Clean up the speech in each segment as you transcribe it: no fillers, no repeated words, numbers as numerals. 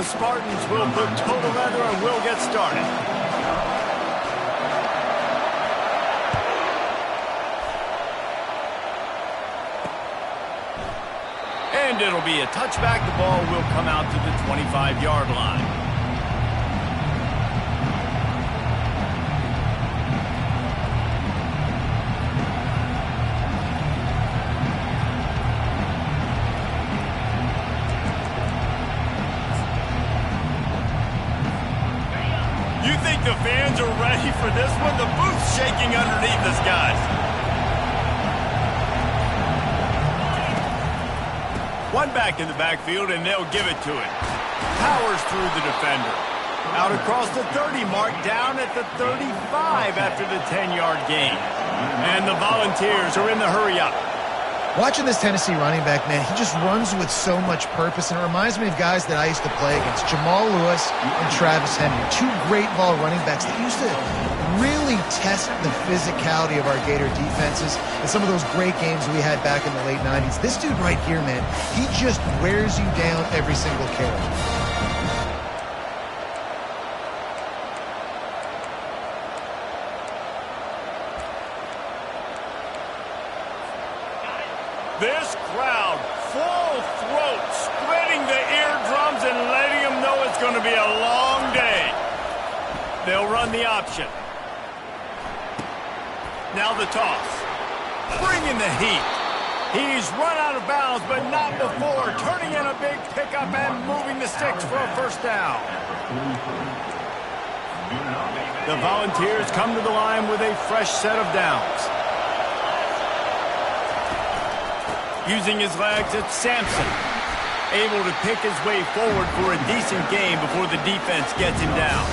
Spartans will put total leather and will get started. And it'll be a touchback. The ball will come out to the 25-yard line. You think the fans are ready for this one? The booth's shaking underneath us, guys. One back in the backfield, and they'll give it to it. Powers through the defender. Out across the 30 mark, down at the 35 after the 10-yard gain. And the Volunteers are in the hurry-up. Watching this Tennessee running back, man, he just runs with so much purpose, and it reminds me of guys that I used to play against, Jamal Lewis and Travis Henry, two great ball running backs that used to really test the physicality of our Gator defenses in some of those great games we had back in the late 90s. This dude right here, man, he just wears you down every single carry. This crowd, full throat, splitting the eardrums and letting them know it's going to be a long day. They'll run the option. Now the toss. Bringing the heat. He's run out of bounds, but not before. Turning in a big pickup and moving the sticks for a first down. The Volunteers come to the line with a fresh set of downs. Using his legs, it's Sampson. Able to pick his way forward for a decent game before the defense gets him down.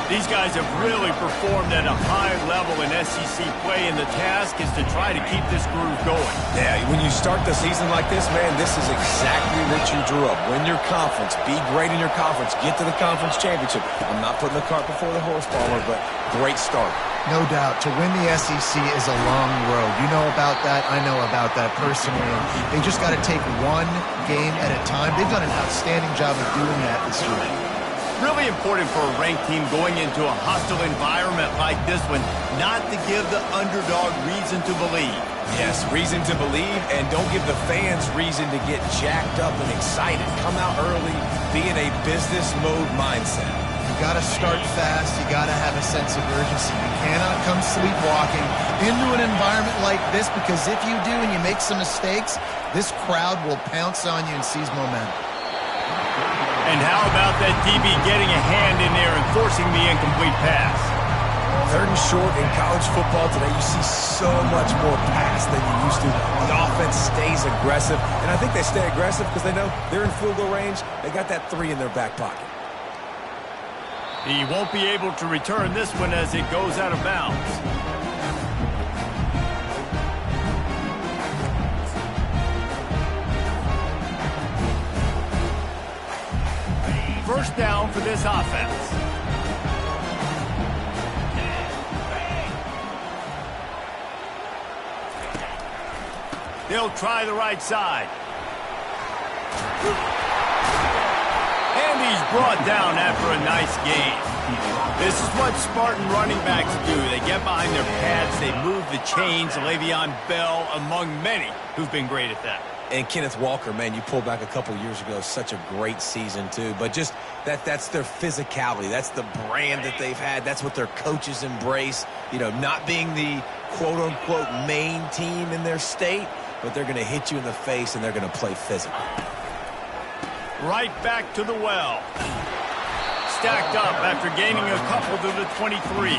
These guys have really performed at a high level in SEC play, and the task is to try to keep this groove going. Yeah, when you start the season like this, man, this is exactly what you drew up. Win your conference. Be great in your conference. Get to the conference championship. I'm not putting the cart before the horse, Palmer, but great start. No doubt. To win the SEC is a long road. You know about that. I know about that personally. And they just got to take one game at a time. They've done an outstanding job of doing that this year. Really important for a ranked team going into a hostile environment like this one, not to give the underdog reason to believe. Yes, reason to believe, and don't give the fans reason to get jacked up and excited. Come out early, be in a business mode mindset. You got to start fast. You got to have a sense of urgency. You cannot come sleepwalking into an environment like this, because if you do and you make some mistakes, this crowd will pounce on you and seize momentum. And how about that DB getting a hand in there and forcing the incomplete pass? Third and short in college football today, you see so much more pass than you used to. The offense stays aggressive, and I think they stay aggressive because they know they're in field goal range. They got that 3 in their back pocket. He won't be able to return this one as it goes out of bounds. First down for this offense. They'll try the right side. And he's brought down after a nice gain. This is what Spartan running backs do. They get behind their pads, they move the chains. Le'Veon Bell among many who've been great at that. And Kenneth Walker, man, you pulled back a couple years ago, such a great season too. But just that's their physicality. That's the brand that they've had. That's what their coaches embrace. You know, not being the quote-unquote main team in their state, but they're going to hit you in the face and they're going to play physical. Right back to the well. Stacked up after gaining a couple to the 23.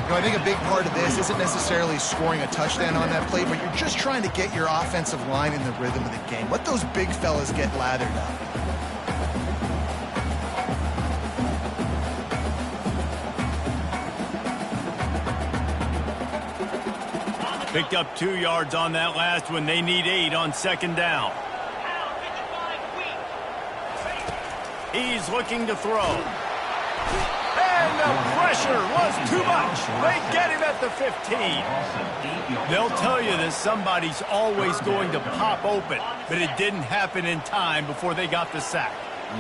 You know, I think a big part of this isn't necessarily scoring a touchdown on that play, but you're just trying to get your offensive line in the rhythm of the game. Let those big fellas get lathered up. Picked up 2 yards on that last one. They need 8 on second down. He's looking to throw. And the pressure was too much. They get him at the 15. They'll tell you that somebody's always going to pop open, but it didn't happen in time before they got the sack.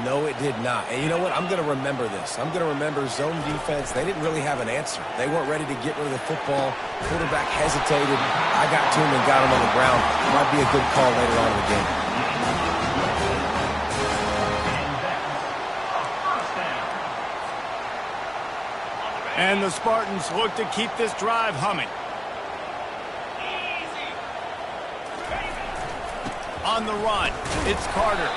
No, it did not. And you know what? I'm going to remember this. I'm going to remember zone defense. They didn't really have an answer. They weren't ready to get rid of the football. Quarterback hesitated. I got to him and got him on the ground. Might be a good call later on in the game. And the Spartans look to keep this drive humming. On the run, it's Carter.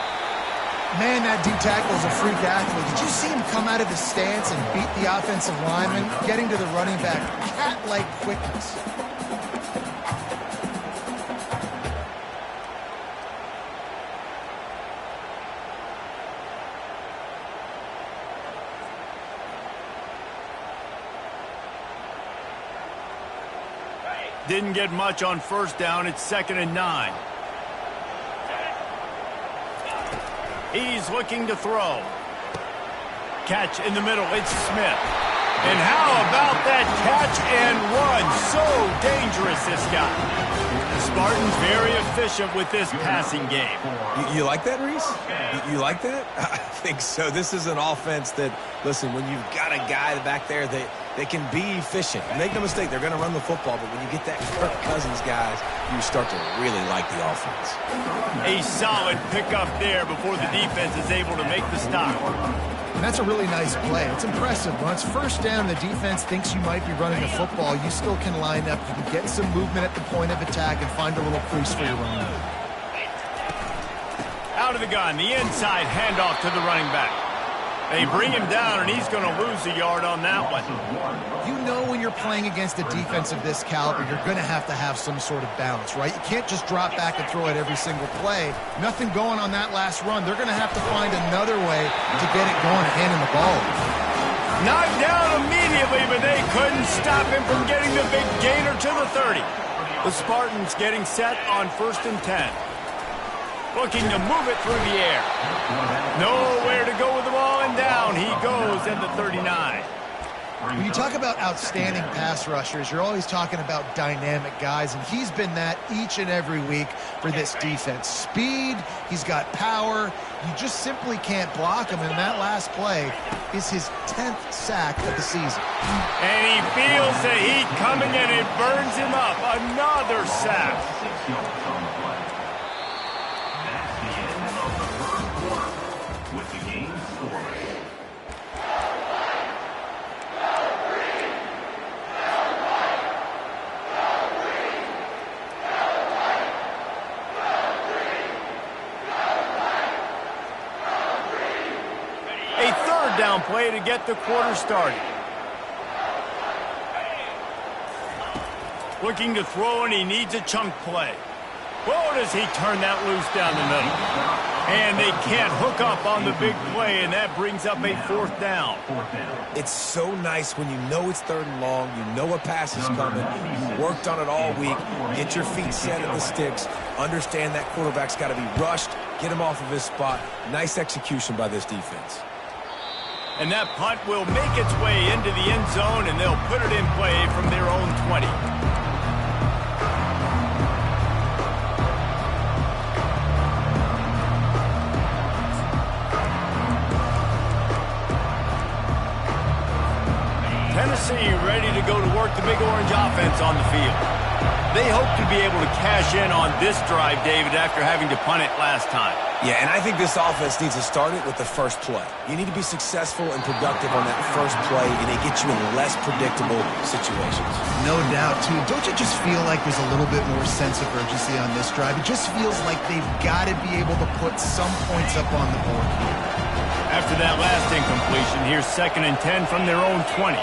Man, that D-tackle is a freak athlete. Did you see him come out of his stance and beat the offensive lineman, getting to the running back? Cat-like quickness. Didn't get much on first down. It's 2nd and 9. He's looking to throw. Catch in the middle. It's Smith. And how about that catch and run? So dangerous, this guy. The Spartans very efficient with this passing game. You like that, Reese? You like that? I think so. This is an offense that, listen, when you've got a guy back there they can be efficient. Make no mistake, they're going to run the football, but when you get that Kirk Cousins guys, you start to really like the offense. A solid pickup there before the defense is able to make the stop. And that's a really nice play. It's impressive. When it's first down, the defense thinks you might be running the football. You still can line up. You can get some movement at the point of attack and find a little crease for your running. Out of the gun, the inside handoff to the running back. They bring him down, and he's going to lose a yard on that one. You know when you're playing against a defense of this caliber, you're going to have some sort of balance, right? You can't just drop back and throw it every single play. Nothing going on that last run. They're going to have to find another way to get it going and handing the ball. Knocked down immediately, but they couldn't stop him from getting the big gainer to the 30. The Spartans getting set on 1st and 10. Looking to move it through the air. Nowhere to go with the ball, and down he goes at the 39. When you talk about outstanding pass rushers, you're always talking about dynamic guys, and he's been that each and every week for this defense. Speed, he's got power. You just simply can't block him, and that last play is his 10th sack of the season. And he feels the heat coming, and it burns him up. Another sack. Down play to get the quarter started. Looking to throw, and he needs a chunk play. Whoa, does he turn that loose down the middle. And they can't hook up on the big play, and that brings up a 4th down. It's so nice when you know it's 3rd and long, you know a pass is coming, you worked on it all week, get your feet set at the sticks, understand that quarterback's got to be rushed, get him off of his spot. Nice execution by this defense. And that punt will make its way into the end zone, and they'll put it in play from their own 20. Tennessee ready to go to work the Big Orange offense on the field. They hope to be able to cash in on this drive, David, after having to punt it last time. Yeah, and I think this offense needs to start it with the first play. You need to be successful and productive on that first play, and it gets you in less predictable situations. No doubt, too. Don't you just feel like there's a little bit more sense of urgency on this drive? It just feels like they've got to be able to put some points up on the board here. After that last incompletion, here's 2nd and 10 from their own 20.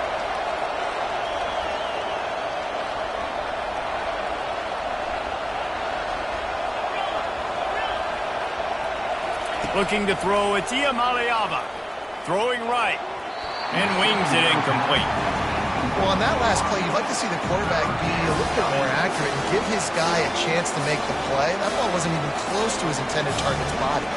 Looking to throw, it's GMallyG. Throwing right. And wings it incomplete. Well, on that last play, you'd like to see the quarterback be a little bit more accurate and give his guy a chance to make the play. That ball wasn't even close to his intended target's body.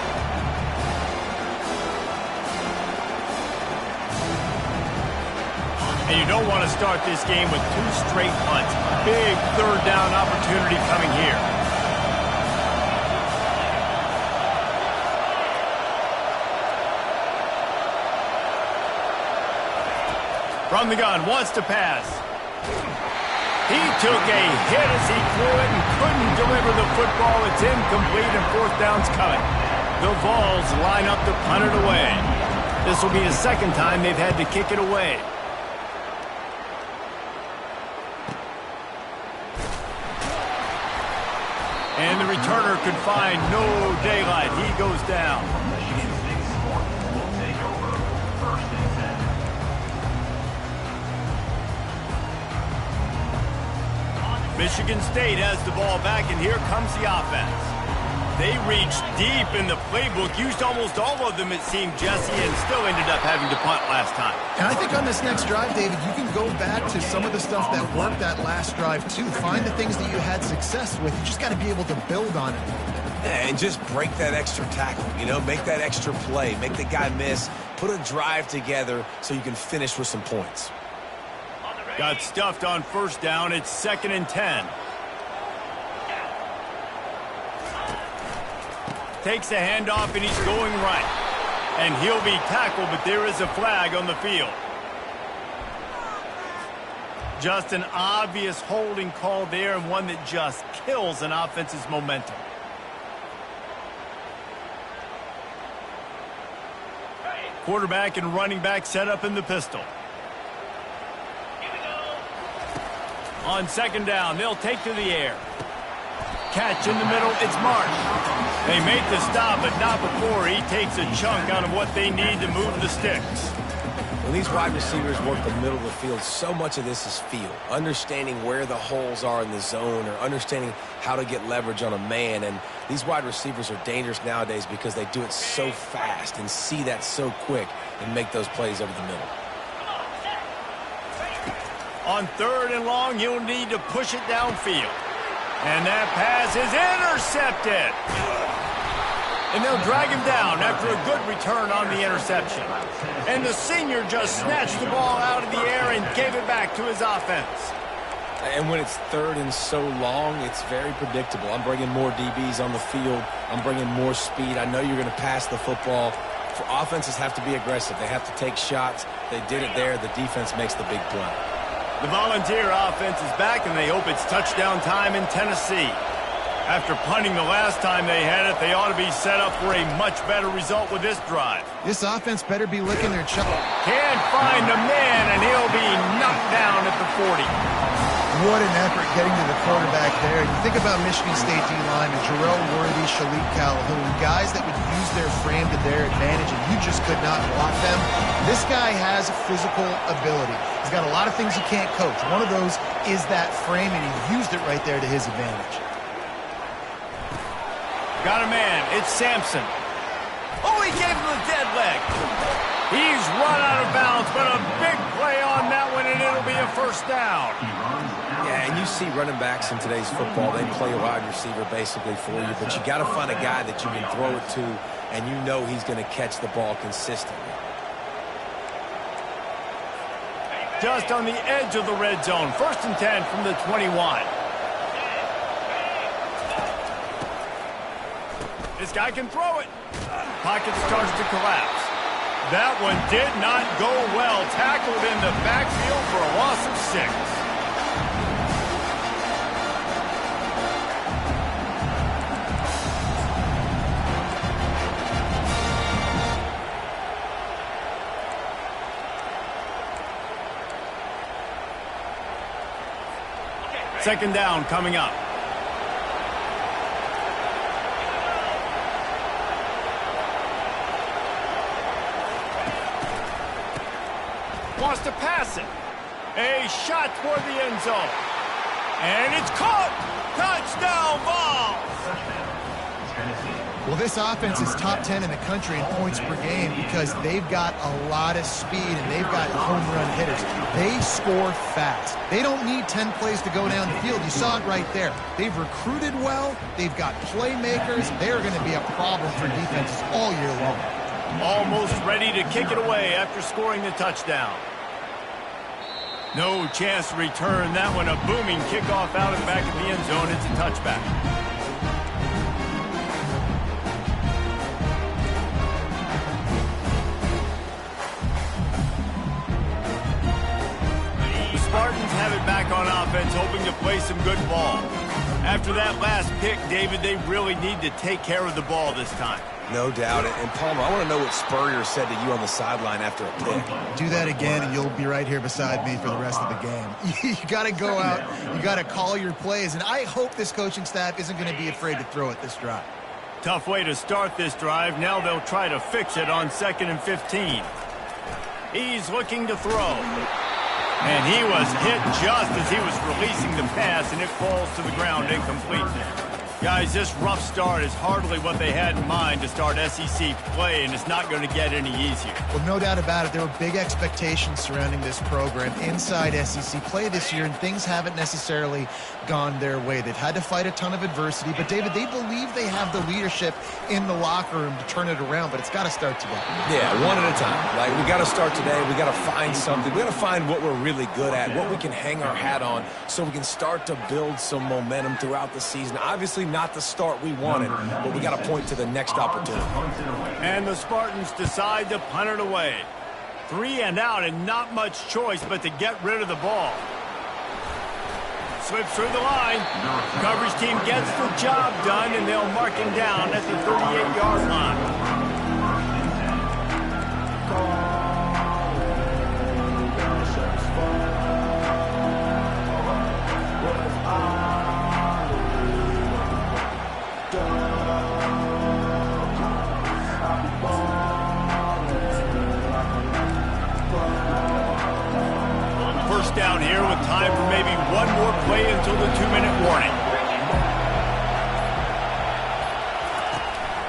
And you don't want to start this game with 2 straight punts. Big 3rd down opportunity coming here. From the gun, wants to pass. He took a hit as he threw it and couldn't deliver the football. It's incomplete and fourth down's coming. The Vols line up to punt it away. This will be the second time they've had to kick it away. And the returner could find no daylight. He goes down. Michigan State has the ball back, and here comes the offense. They reached deep in the playbook, used almost all of them, it seemed, Jesse, and still ended up having to punt last time. And I think on this next drive, David, you can go back to some of the stuff that worked that last drive, too. Find the things that you had success with. You just got to be able to build on it. Yeah, and just break that extra tackle, you know, make that extra play, make the guy miss, put a drive together so you can finish with some points. Got stuffed on first down. It's 2nd and 10. Takes the handoff, and he's going right. And he'll be tackled, but there is a flag on the field. Just an obvious holding call there, and one that just kills an offense's momentum. Quarterback and running back set up in the pistol. On 2nd down, they'll take to the air. Catch in the middle, it's Marsh. They make the stop, but not before he takes a chunk out of what they need to move the sticks. When these wide receivers work the middle of the field, so much of this is feel. Understanding where the holes are in the zone, or understanding how to get leverage on a man. And these wide receivers are dangerous nowadays because they do it so fast and see that so quick and make those plays over the middle. On 3rd and long, you'll need to push it downfield. And that pass is intercepted. And they'll drag him down after a good return on the interception. And the senior just snatched the ball out of the air and gave it back to his offense. And when it's 3rd and so long, it's very predictable. I'm bringing more DBs on the field. I'm bringing more speed. I know you're going to pass the football. For offenses have to be aggressive. They have to take shots. They did it there. The defense makes the big play. The Volunteer offense is back, and they hope it's touchdown time in Tennessee. After punting the last time they had it, they ought to be set up for a much better result with this drive. This offense better be licking their chops. Can't find a man, and he'll be knocked down at the 40. What an effort getting to the quarterback there. You think about Michigan State D-linemen, Jarrell Worthy, Shalik Calhoun, guys that would use their frame to their advantage, and you just could not block them. This guy has physical ability. He's got a lot of things you can't coach. One of those is that frame, and he used it right there to his advantage. Got a man. It's Sampson. Oh, he gave him a dead leg. He's run out of bounds, but a big play on that one, and it'll be a first down. Yeah, and you see running backs in today's football, they play a wide receiver basically for you, but you got to find a guy that you can throw it to, and you know he's going to catch the ball consistently. Just on the edge of the red zone. 1st and 10 from the 21. This guy can throw it. Pocket starts to collapse. That one did not go well. Tackled in the backfield for a loss of 6. Second down coming up. Wants to pass it. A shot toward the end zone. And it's caught. Touchdown Vols. Well, this offense is top 10 in the country in points per game because they've got a lot of speed and they've got home run hitters. They score fast. They don't need 10 plays to go down the field. You saw it right there. They've recruited well. They've got playmakers. They are going to be a problem for defenses all year long. Almost ready to kick it away after scoring the touchdown. No chance to return that one. A booming kickoff out of the back of the end zone. It's a touchback. offense hoping to play some good ball. After that last pick, David, they really need to take care of the ball this time. No doubt. And Palmer, I want to know what Spurrier said to you on the sideline after a pick. Do that again, and you'll be right here beside me for the rest of the game. You got to go out. You got to call your plays, and I hope this coaching staff isn't going to be afraid to throw it this drive. Tough way to start this drive. Now they'll try to fix it on 2nd and 15. He's looking to throw. And he was hit just as he was releasing the pass, and it falls to the ground incomplete. Guys, this rough start is hardly what they had in mind to start SEC play, and it's not going to get any easier. Well, no doubt about it. There were big expectations surrounding this program inside SEC play this year, and things haven't necessarily gone their way. They've had to fight a ton of adversity, but, David, they believe they have the leadership in the locker room to turn it around, but it's got to start today. Yeah, one at a time. Like, we got to start today. We got to find something. We got to find what we're really good at, what we can hang our hat on, so we can start to build some momentum throughout the season. Obviously, not the start we wanted, but we got to point to the next opportunity. And the Spartans decide to punt it away. 3 and out, and not much choice but to get rid of the ball. Slips through the line. Coverage team gets the job done, and they'll mark him down at the 38-yard line. Down here with time for maybe one more play until the 2-minute warning.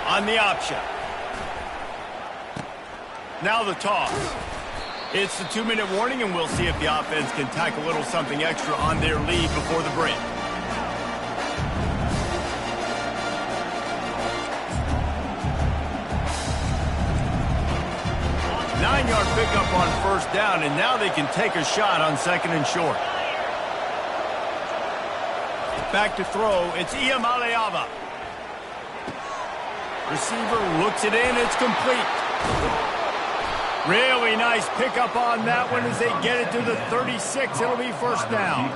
On the option. Now the toss. It's the 2-minute warning, and we'll see if the offense can tack a little something extra on their lead before the break. Nine-yard pickup on 1st down, and now they can take a shot on 2nd and short. Back to throw, it's GMallyG. Receiver looks it in, it's complete. Really nice pickup on that one as they get it to the 36. It'll be 1st down.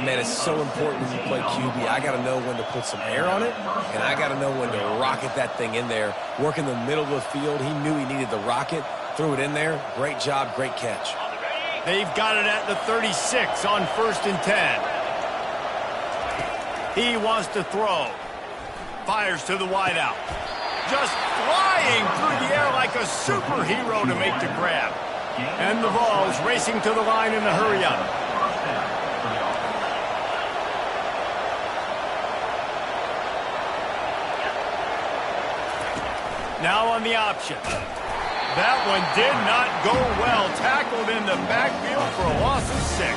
Man, it's so important when you play QB. I got to know when to put some air on it, and I got to know when to rocket that thing in there. Work in the middle of the field. He knew he needed the rocket. Threw it in there. Great job, great catch. They've got it at the 36 on 1st and 10. He wants to throw. Fires to the wideout. Just flying through the air like a superhero to make the grab. And the ball's racing to the line in the hurry-up. Now on the option. That one did not go well. Tackled in the backfield for a loss of 6.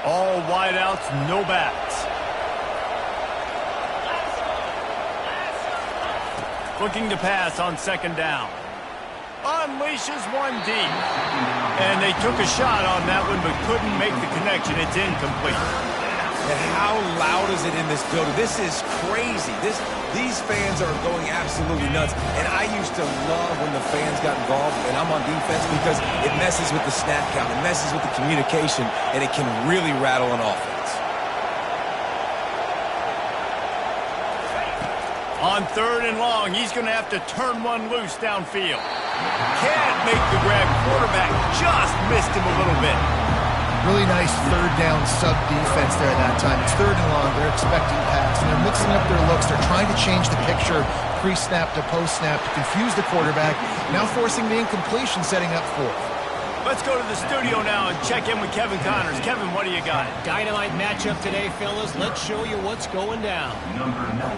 All wideouts, no backs. Looking to pass on 2nd down. Unleashes one deep. And they took a shot on that one but couldn't make the connection. It's incomplete. And how loud is it in this building? This is crazy. These fans are going absolutely nuts. And I used to love when the fans got involved, and I'm on defense, because it messes with the snap count, it messes with the communication, and it can really rattle an offense. On 3rd and long, he's going to have to turn one loose downfield. Can't make the grab. Quarterback just missed him a little bit. Really nice 3rd down sub-defense there at that time. It's 3rd and long. They're expecting pass, and they're mixing up their looks. They're trying to change the picture pre-snap to post-snap to confuse the quarterback, now forcing the incompletion, setting up 4th. Let's go to the studio now and check in with Kevin Connors. Kevin, what do you got? Dynamite matchup today, fellas. Let's show you what's going down.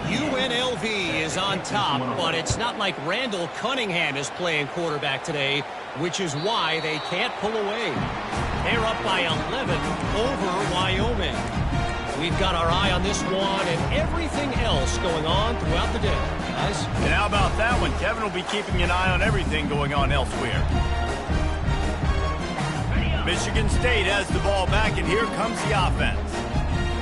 UNLV is on top, but it's not like Randall Cunningham is playing quarterback today, which is why they can't pull away. They're up by 11 over Wyoming. We've got our eye on this one and everything else going on throughout the day, guys. And how about that one? Kevin will be keeping an eye on everything going on elsewhere. Michigan State has the ball back, and here comes the offense.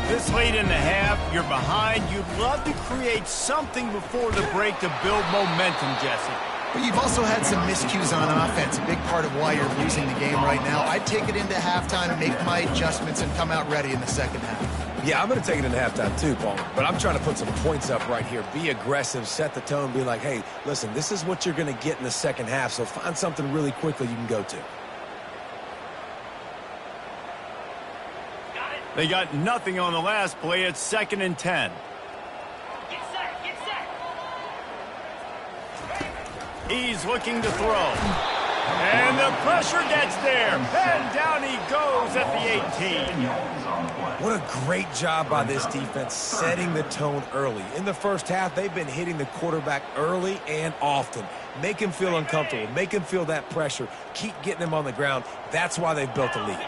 This late in the half, you're behind. You'd love to create something before the break to build momentum, Jesse. But you've also had some miscues on offense, a big part of why you're losing the game right now. I'd take it into halftime, make my adjustments, and come out ready in the second half. Yeah, I'm going to take it into halftime too, Paul. But I'm trying to put some points up right here. Be aggressive, set the tone, be like, hey, listen, this is what you're going to get in the second half, so find something really quickly you can go to. They got nothing on the last play. It's 2nd and 10. Get set, get set. He's looking to throw. And the pressure gets there. And down he goes at the 18. What a great job by this defense setting the tone early. In the first half, they've been hitting the quarterback early and often. Make him feel uncomfortable. Make him feel that pressure. Keep getting him on the ground. That's why they've built a lead.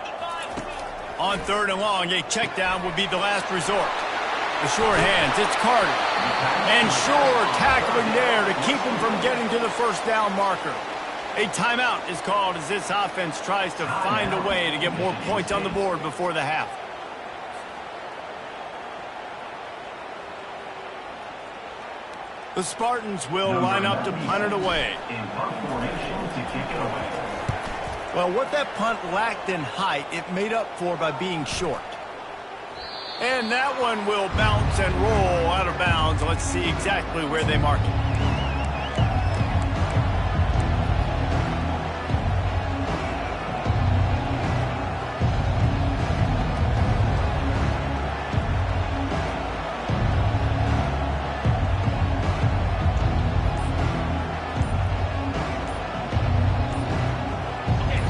On 3rd and long, a check down would be the last resort. The sure hands, it's Carter. And Shore tackling there to keep him from getting to the first down marker. A timeout is called as this offense tries to find a way to get more points on the board before the half. The Spartans will line up to punt it away. Well, what that punt lacked in height, it made up for by being short. And that one will bounce and roll out of bounds. Let's see exactly where they mark it.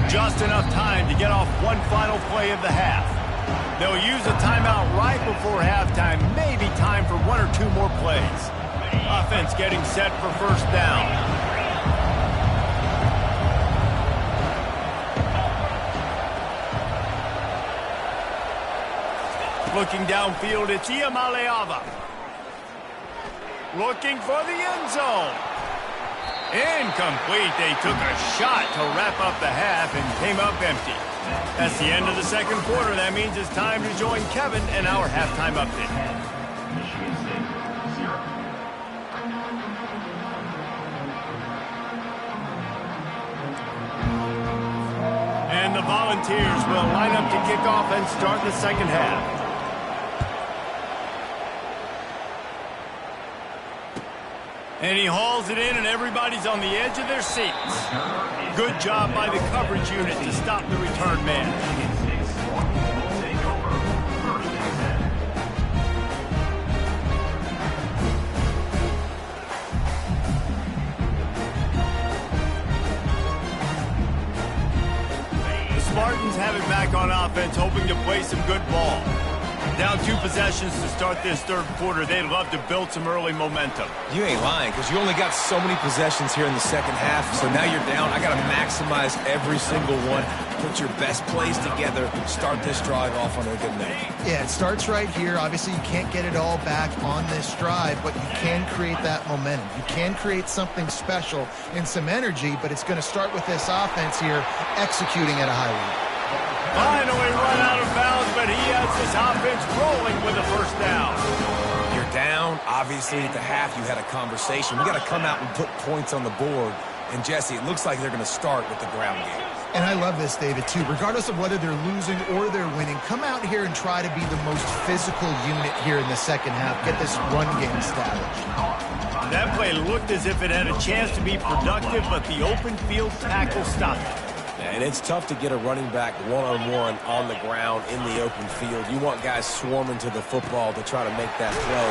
Just enough time to get off one final play of the half. They'll use a timeout right before halftime. Maybe time for 1 or 2 more plays. Offense getting set for first down. Looking downfield, it's GMallyG. Looking for the end zone. Incomplete. They took a shot to wrap up the half and came up empty. That's the end of the second quarter. That means it's time to join Kevin in our halftime update. And the Volunteers will line up to kick off and start the second half. And he hauls it in, and everybody's on the edge of their seats. Good job by the coverage unit to stop the return man. The Spartans have it back on offense, hoping to play some good ball. Down 2 possessions to start this third quarter. They'd love to build some early momentum. You ain't lying, because you only got so many possessions here in the second half, so now you're down. I got to maximize every single one. Put your best plays together. Start this drive off on a good note. Yeah, it starts right here. Obviously, you can't get it all back on this drive, but you can create that momentum. You can create something special and some energy, but it's going to start with this offense here executing at a high level. Finally run out of bounds, but he has this offense rolling with a first down. You're down. Obviously, at the half, you had a conversation. We got to come out and put points on the board. And, Jesse, it looks like they're going to start with the ground game. And I love this, David, too. Regardless of whether they're losing or they're winning, come out here and try to be the most physical unit here in the second half. Get this run game established. That play looked as if it had a chance to be productive, but the open field tackle stopped it. And it's tough to get a running back one-on-one on the ground in the open field. You want guys swarming to the football to try to make that throw.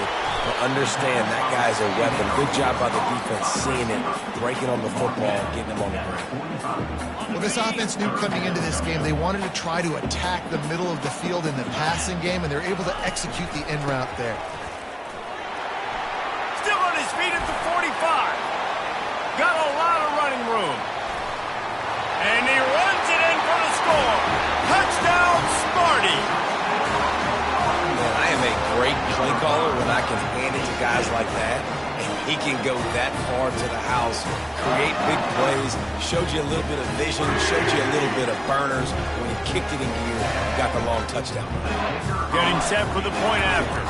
But understand that guy's a weapon. Good job by the defense seeing it, breaking on the football, getting him on the ground. Well, this offense knew coming into this game they wanted to try to attack the middle of the field in the passing game, and they're able to execute the in route there. Still on his feet at the 45. Got a lot of running room. And he runs it in for the score. Touchdown, Sparty. Man, I am a great play caller when I can hand it to guys like that. He can go that far to the house, create big plays, showed you a little bit of vision, showed you a little bit of burners. When he kicked it in gear, got the long touchdown. Getting set for the point after.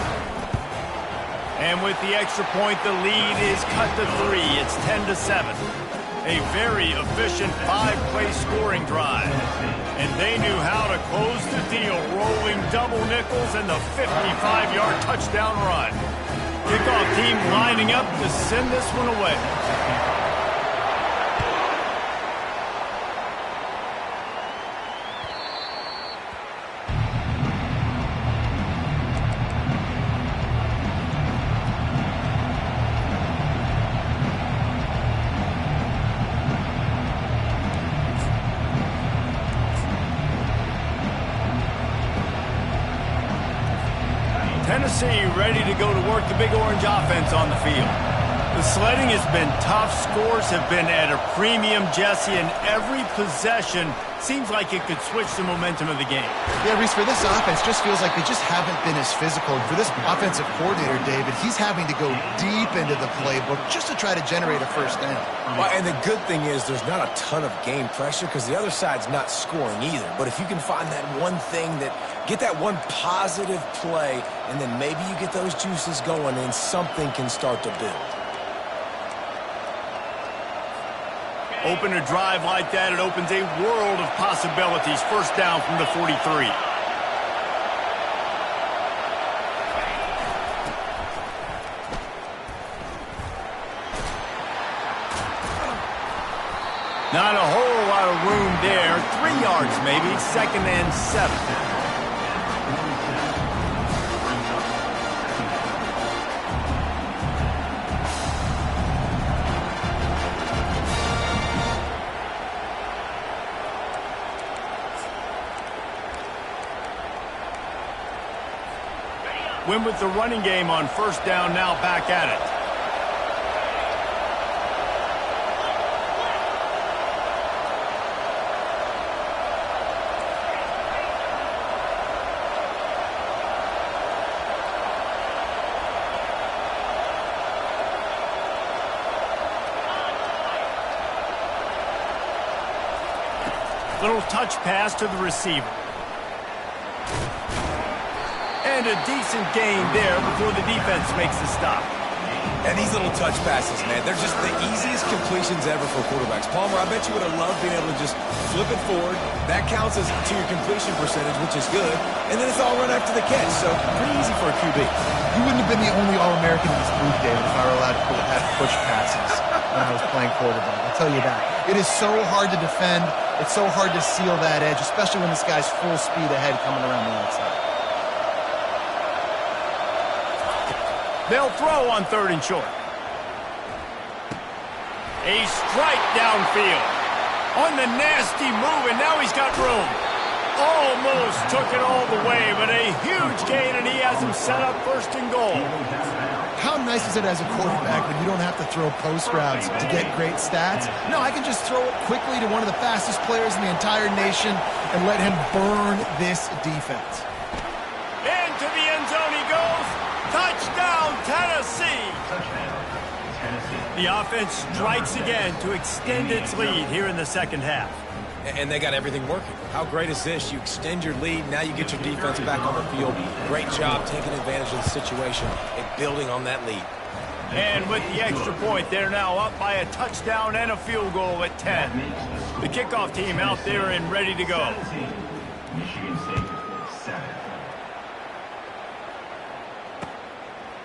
And with the extra point, the lead is cut to 3. It's 10-7. A very efficient 5-play scoring drive. And they knew how to close the deal, rolling double nickels and the 55-yard touchdown run. Kickoff team lining up to send this one away. Tennessee ready to go to work the Big Orange offense on the field. The sledding has been tough. Scores have been at a premium, Jesse, and every possession seems like it could switch the momentum of the game. Yeah, Reese, for this offense, just feels like they just haven't been as physical. And for this offensive coordinator, David, he's having to go deep into the playbook just to try to generate a first down. Well, and the good thing is there's not a ton of game pressure because the other side's not scoring either. But if you can find that one thing get that one positive play, and then maybe you get those juices going and something can start to build. Open a drive like that, it opens a world of possibilities. First down from the 43. Not a whole lot of room there. 3 yards maybe. 2nd and 7. Win with the running game on first down, now back at it. Little touch pass to the receiver. And a decent gain there before the defense makes the stop. And these little touch passes, man, they're just the easiest completions ever for quarterbacks. Palmer, I bet you would have loved being able to just flip it forward. That counts as to your completion percentage, which is good. And then it's all run after the catch, so pretty easy for a QB. You wouldn't have been the only All-American in this booth, David, if I were allowed to have push passes when I was playing quarterback. I'll tell you that. It is so hard to defend. It's so hard to seal that edge, especially when this guy's full speed ahead coming around the outside. They'll throw on 3rd and short. A strike downfield. On the nasty move, and now he's got room. Almost took it all the way, but a huge gain, and he has him set up 1st and goal. How nice is it as a quarterback when you don't have to throw post routes to get great stats? No, I can just throw it quickly to one of the fastest players in the entire nation and let him burn this defense. Into the end zone he goes. Touchdown, Tennessee! The offense strikes again to extend its lead here in the second half. And they got everything working. How great is this? You extend your lead, now you get your defense back on the field. Great job taking advantage of the situation and building on that lead. And with the extra point, they're now up by a touchdown and a field goal at 10. The kickoff team out there and ready to go.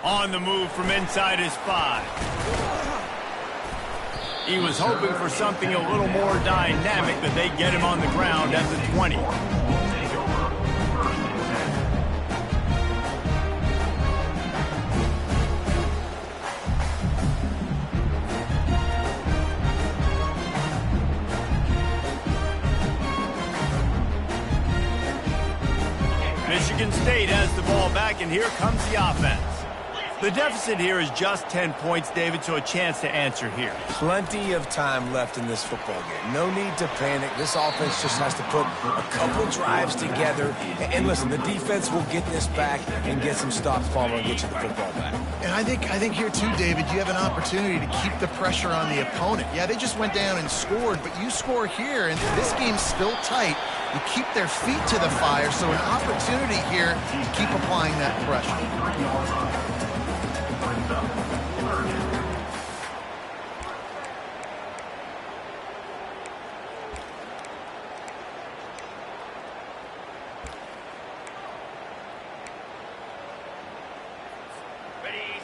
On the move from inside his 5. He was hoping for something a little more dynamic, but they get him on the ground at the 20. Michigan State has the ball back, and here comes the offense. The deficit here is just 10 points, David, so a chance to answer here. Plenty of time left in this football game. No need to panic. This offense just has to put a couple drives together. And listen, the defense will get this back and get some stops, Palmer, and get you the football back. And I think here too, David, you have an opportunity to keep the pressure on the opponent. Yeah, they just went down and scored, but you score here, and this game's still tight. You keep their feet to the fire, so an opportunity here to keep applying that pressure.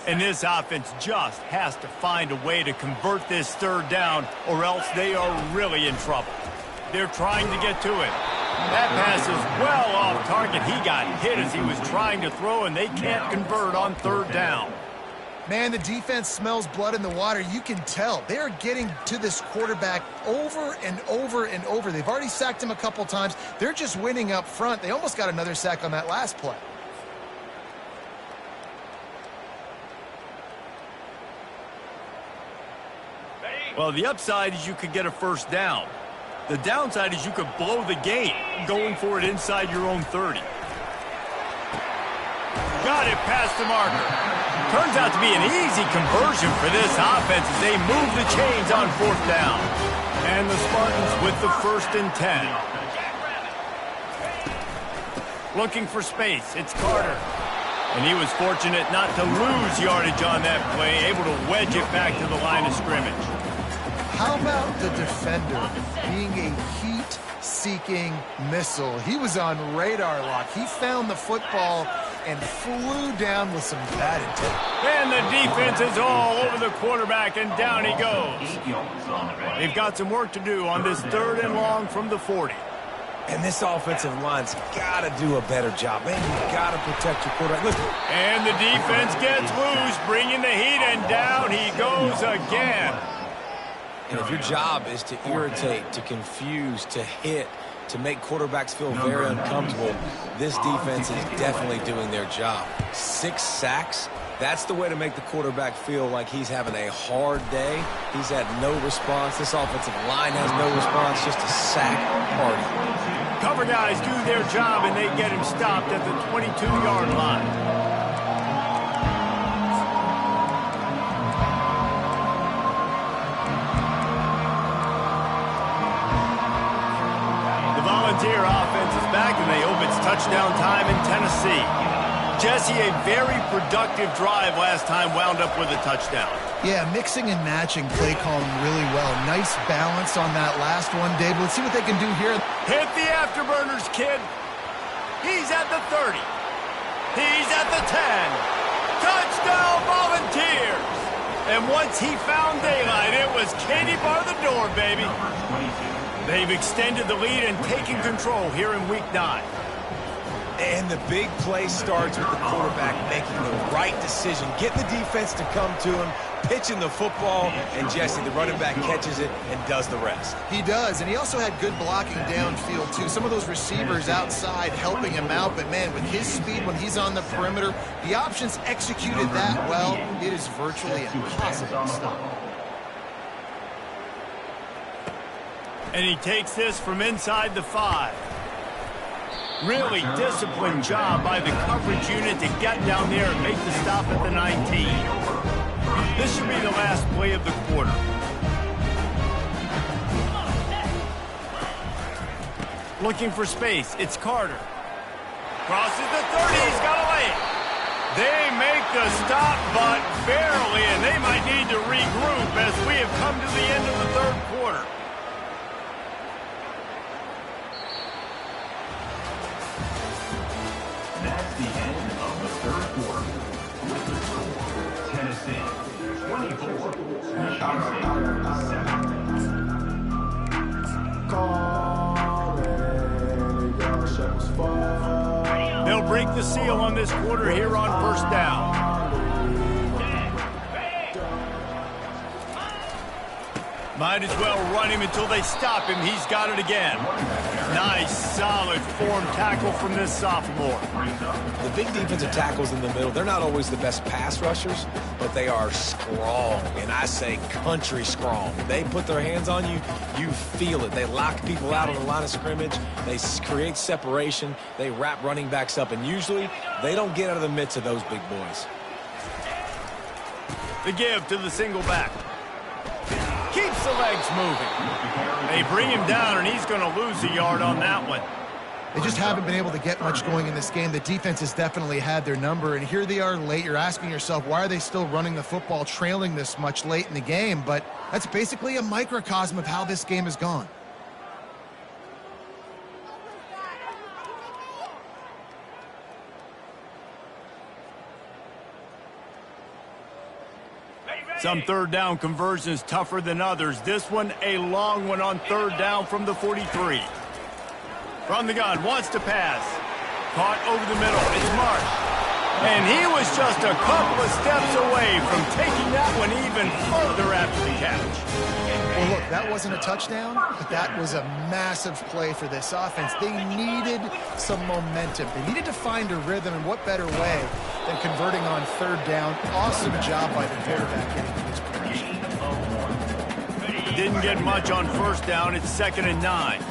And this offense just has to find a way to convert this third down, or else they are really in trouble. They're trying to get to it. That pass is well off target. He got hit as he was trying to throw, and they can't convert on third down. Man, the defense smells blood in the water. You can tell. They are getting to this quarterback over and over and over. They've already sacked him a couple times. They're just winning up front. They almost got another sack on that last play. Well, the upside is you could get a first down. The downside is you could blow the game going for it inside your own 30. Got it past the marker. Turns out to be an easy conversion for this offense as they move the chains on fourth down. And the Spartans with the 1st and 10. Looking for space. It's Carter. And he was fortunate not to lose yardage on that play, able to wedge it back to the line of scrimmage. How about the defender being a heat-seeking missile? He was on radar lock. He found the football and flew down with some bad intent. And the defense is all over the quarterback, and down he goes. They've got some work to do on this 3rd and long from the 40. And this offensive line's got to do a better job. Man, you've got to protect your quarterback. Look. And the defense gets loose, bringing the heat, and down he goes again. And if your job is to irritate, to confuse, to hit, to make quarterbacks feel very uncomfortable, this defense is definitely doing their job. 6 sacks, that's the way to make the quarterback feel like he's having a hard day. He's had no response. This offensive line has no response, just a sack party. Cover guys do their job, and they get him stopped at the 22-yard line. Volunteer offense is back, and they hope it's touchdown time in Tennessee. Jesse, a very productive drive last time wound up with a touchdown. Yeah, mixing and matching play calling really well. Nice balance on that last one, Dave. Let's see what they can do here. Hit the afterburners, kid. He's at the 30. He's at the 10. Touchdown, Volunteers. And once he found daylight, it was Katie bar the door, baby. They've extended the lead and taken control here in Week 9. And the big play starts with the quarterback making the right decision, getting the defense to come to him, pitching the football, and Jesse, the running back, catches it and does the rest. He does, and he also had good blocking downfield, too. Some of those receivers outside helping him out, but, man, with his speed when he's on the perimeter, the options executed that well. It is virtually impossible to stop. And he takes this from inside the 5. Really disciplined job by the coverage unit to get down there and make the stop at the 19. This should be the last play of the quarter. Looking for space. It's Carter. Crosses the 30. He's got to lay it. They make the stop, but barely, and they might need to regroup as we have come to the end of the 3rd quarter. That's the end of the 3rd quarter. With the score, Tennessee 24, Houston 7. They'll break the seal on this quarter here on 1st down. Might as well run him until they stop him. He's got it again. Nice, solid form tackle from this sophomore. The big defensive tackles in the middle, they're not always the best pass rushers, but they are strong, and I say country strong. They put their hands on you, you feel it. They lock people out on the line of scrimmage. They create separation. They wrap running backs up, and usually they don't get out of the midst of those big boys. The give to the single back. Keeps the legs moving. They bring him down, and he's going to lose a yard on that one. They just haven't been able to get much going in this game. The defense has definitely had their number, and here they are late. You're asking yourself, why are they still running the football, trailing this much late in the game? But that's basically a microcosm of how this game has gone. Some third down conversions tougher than others. This one, a long one on third down from the 43. From the gun, wants to pass. Caught over the middle. It's Marsh. And he was just a couple of steps away from taking that one even further after the catch. Well, look, that wasn't a touchdown, but that was a massive play for this offense. They needed some momentum. They needed to find a rhythm, and what better way than converting on third down. Awesome job by the quarterback getting to this position. Didn't get much on first down. It's 2nd and 9.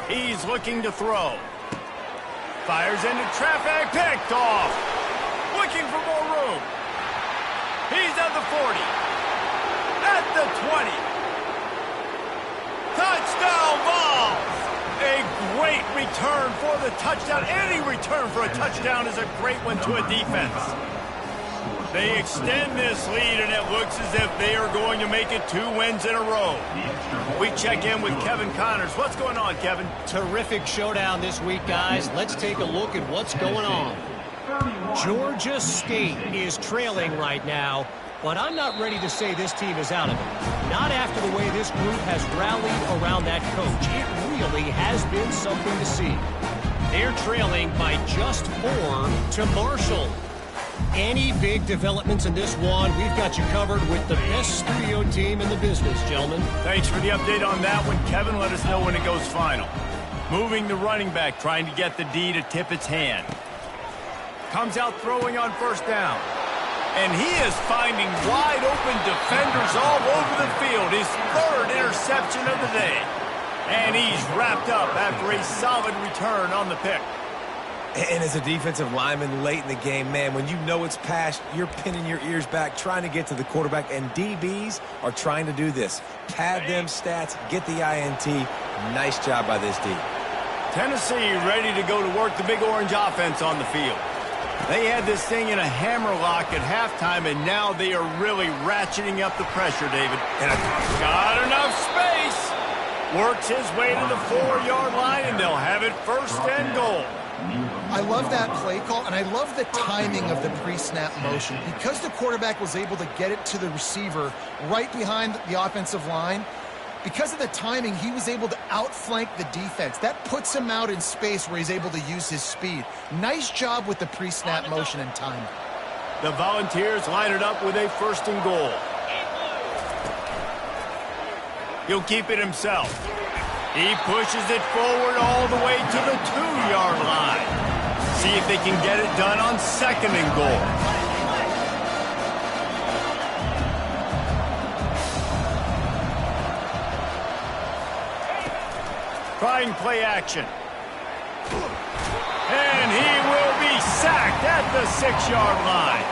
He's looking to throw. Fires into traffic, picked off. Looking for more room. He's at the 40. At the 20. Touchdown ball. A great return for the touchdown. Any return for a touchdown is a great one to a defense. They extend this lead, and it looks as if they are going to make it 2 wins in a row. We check in with Kevin Connors. What's going on, Kevin? Terrific showdown this week, guys. Let's take a look at what's going on. Georgia State is trailing right now, but I'm not ready to say this team is out of it. Not after the way this group has rallied around that coach. It really has been something to see. They're trailing by just 4 to Marshall. Any big developments in this one, we've got you covered with the best studio team in the business, gentlemen. Thanks for the update on that one, Kevin. Let us know when it goes final. Moving the running back, trying to get the D to tip its hand. Comes out throwing on first down. And he is finding wide open defenders all over the field. His 3rd interception of the day. And he's wrapped up after a solid return on the pick. And as a defensive lineman late in the game, man, when you know it's past, you're pinning your ears back, trying to get to the quarterback, and DBs are trying to do this. Pad them stats, get the INT. Nice job by this D. Tennessee ready to go to work the Big Orange offense on the field. They had this thing in a hammerlock at halftime, and now they are really ratcheting up the pressure, David. And got enough space. Works his way to the 4-yard line, and they'll have it 1st and goal. I love that play call, and I love the timing of the pre-snap motion. Because the quarterback was able to get it to the receiver right behind the offensive line, because of the timing, he was able to outflank the defense. That puts him out in space where he's able to use his speed. Nice job with the pre-snap motion and timing. The Volunteers line it up with a 1st and goal. He'll keep it himself. He pushes it forward all the way to the 2-yard line. See if they can get it done on 2nd and goal. Trying play action. And he will be sacked at the 6-yard line.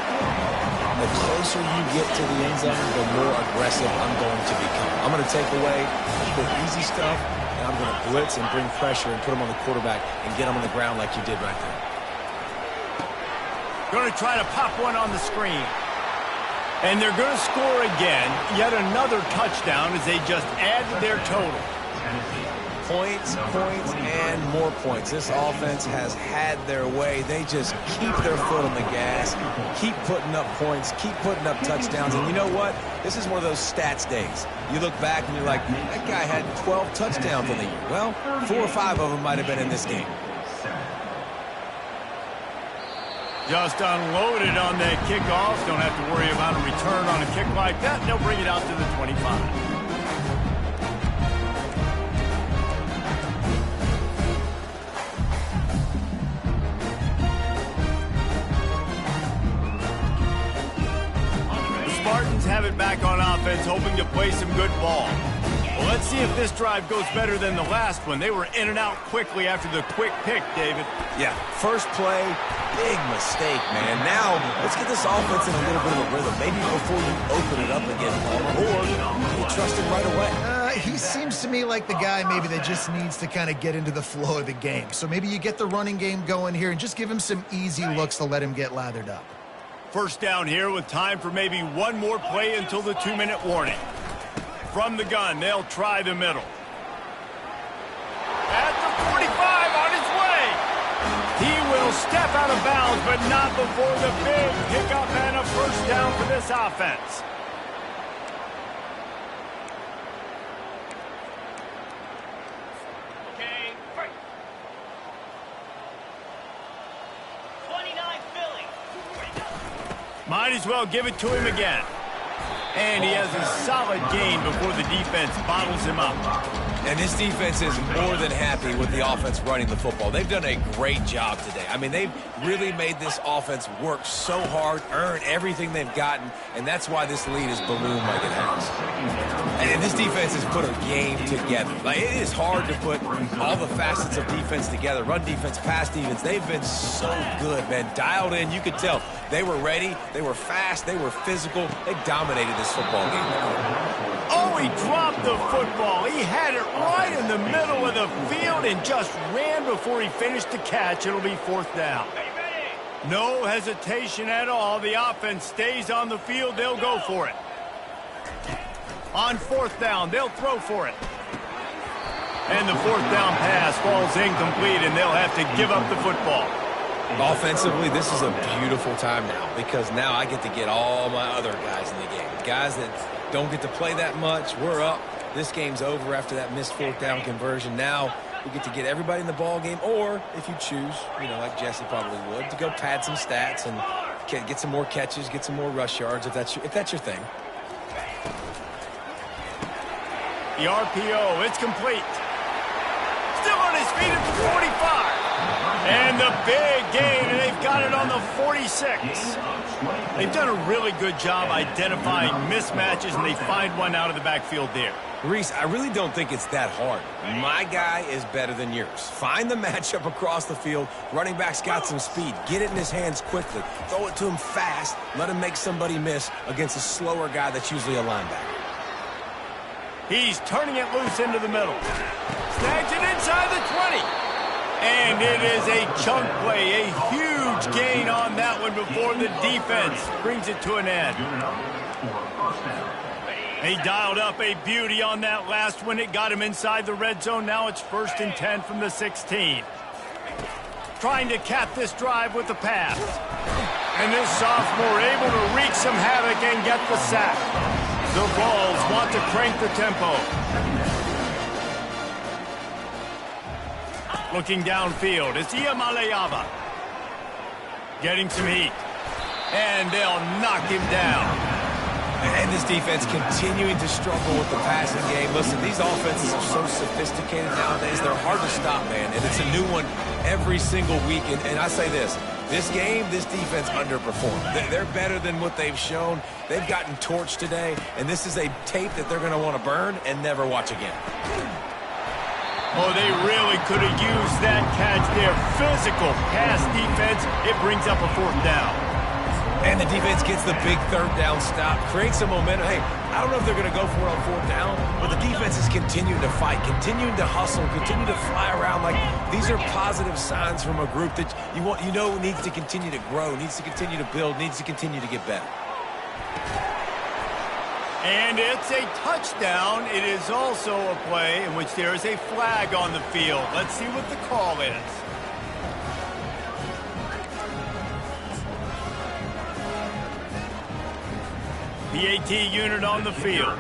The closer you get to the end zone, the more aggressive I'm going to become. I'm going to take away the easy stuff, and I'm going to blitz and bring pressure and put him on the quarterback and get him on the ground like you did right there. Going to try to pop one on the screen. And they're going to score again. Yet another touchdown as they just add to their total. Points, points, and more points. This offense has had their way. They just keep their foot on the gas, keep putting up points, keep putting up touchdowns. And you know what? This is one of those stats days. You look back and you're like, that guy had 12 touchdowns on the year. Well, 4 or 5 of them might have been in this game. Just unloaded on that kickoff. Don't have to worry about a return on a kick like that. They'll bring it out to the 25. get back on offense, hoping to play some good ball. Well, let's see if this drive goes better than the last one. They were in and out quickly after the quick pick, David. Yeah, first play, big mistake, man. Now, let's get this offense in a little bit of a rhythm. Maybe before you open it up again, Palmer, or you trust him right away. He seems to me like the guy maybe that just needs to kind of get into the flow of the game. So maybe you get the running game going here and just give him some easy looks to let him get lathered up. First down here with time for maybe one more play until the 2-minute warning. From the gun, they'll try the middle. At the 45, on his way. He will step out of bounds, but not before the big pickup and a first down for this offense. Okay, break. 29 Philly. Might as well give it to him again. And he has a solid gain before the defense bottles him up. And this defense is more than happy with the offense running the football. They've done a great job today. I mean, they've really made this offense work so hard, earn everything they've gotten, and that's why this lead is ballooned like it has. And this defense has put a game together. Like, it is hard to put all the facets of defense together. Run defense, pass defense. They've been so good, man. Dialed in. You could tell they were ready. They were fast. They were physical. They dominated this football game. Oh, he dropped the football. He had it right in the middle of the field and just ran before he finished the catch. It'll be fourth down. No hesitation at all. The offense stays on the field. They'll go for it. On fourth down, they'll throw for it. And the fourth down pass falls incomplete, and they'll have to give up the football. Offensively, this is a beautiful time now because now I get to get all my other guys in the game. Guys that don't get to play that much. We're up. This game's over after that missed fourth down conversion. Now we get to get everybody in the ball game, or if you choose, you know, like Jesse probably would, to go pad some stats and get some more catches, get some more rush yards if that's your thing. The RPO, it's complete. Still on his feet at the 45. And the big gain, and they've got it on the 46. They've done a really good job identifying mismatches, and they find one out of the backfield there. Reese, I really don't think it's that hard. My guy is better than yours. Find the matchup across the field. Running back's got some speed. Get it in his hands quickly. Throw it to him fast. Let him make somebody miss against a slower guy that's usually a linebacker. He's turning it loose into the middle. Snags it inside the 20. And it is a chunk play, a huge gain on that one before the defense brings it to an end. He dialed up a beauty on that last one. It got him inside the red zone. Now it's 1st and 10 from the 16. Trying to cap this drive with the pass. And this sophomore able to wreak some havoc and get the sack. The Vols want to crank the tempo. Looking downfield, it's GMallyG getting some heat. And they'll knock him down. And this defense continuing to struggle with the passing game. Listen, these offenses are so sophisticated nowadays. They're hard to stop, man. And it's a new one every single week. And I say this game, this defense underperformed. They're better than what they've shown. They've gotten torched today. And this is a tape that they're going to want to burn and never watch again. Oh, they really could have used that catch there. Physical pass defense. It brings up a 4th down. And the defense gets the big 3rd down stop. Creates some momentum. Hey, I don't know if they're going to go for it on 4th down, but the defense is continuing to fight, continuing to hustle, continuing to fly around. Like, these are positive signs from a group that you know needs to continue to grow, needs to continue to build, needs to continue to get better. And it's a touchdown. It is also a play in which there is a flag on the field. Let's see what the call is. PAT unit on the field.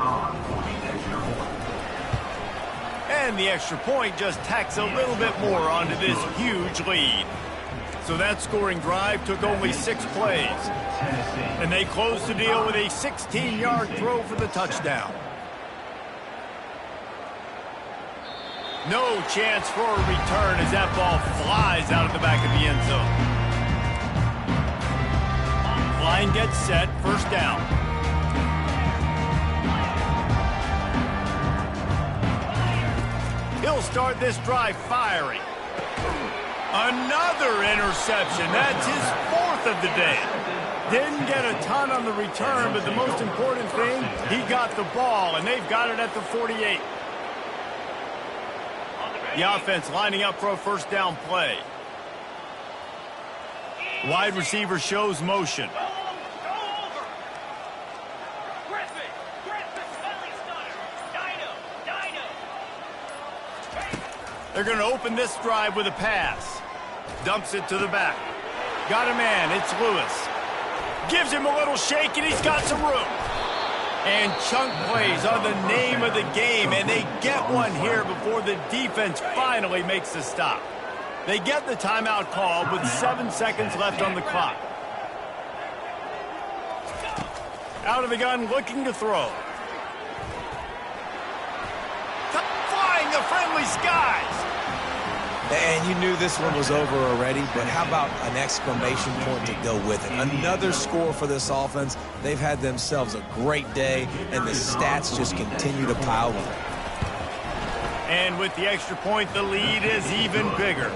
And the extra point just tacks a little bit more onto this huge lead. So that scoring drive took only 6 plays. And they closed the deal with a 16-yard throw for the touchdown. No chance for a return as that ball flies out of the back of the end zone. Line gets set, 1st down. He'll start this drive firing. Another interception. That's his 4th of the day. Didn't get a ton on the return, but the most important thing, he got the ball, and they've got it at the 48. The offense lining up for a first down play. Wide receiver shows motion. They're going to open this drive with a pass. Dumps it to the back. Got a man. It's Lewis. Gives him a little shake, and he's got some room. And chunk plays are the name of the game, and they get one here before the defense finally makes the stop. They get the timeout called with 7 seconds left on the clock. Out of the gun, looking to throw. Flying the friendly skies. And you knew this one was over already, but how about an exclamation point to go with it? Another score for this offense. They've had themselves a great day, and the stats just continue to pile on. And with the extra point, the lead is even bigger.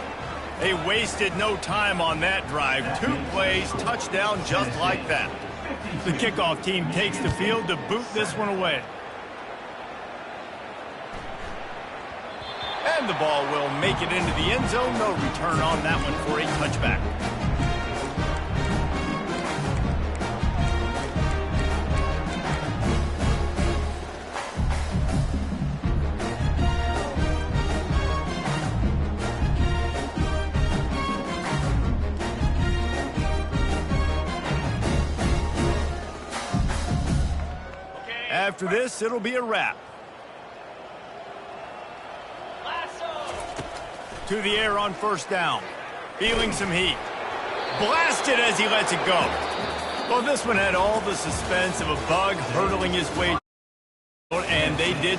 They wasted no time on that drive. 2 plays, touchdown just like that. The kickoff team takes the field to boot this one away. And the ball will make it into the end zone. No return on that one for a touchback. After this, it'll be a wrap. To the air on first down. Feeling some heat. Blasted as he lets it go. Well, this one had all the suspense of a bug hurtling his way. And they did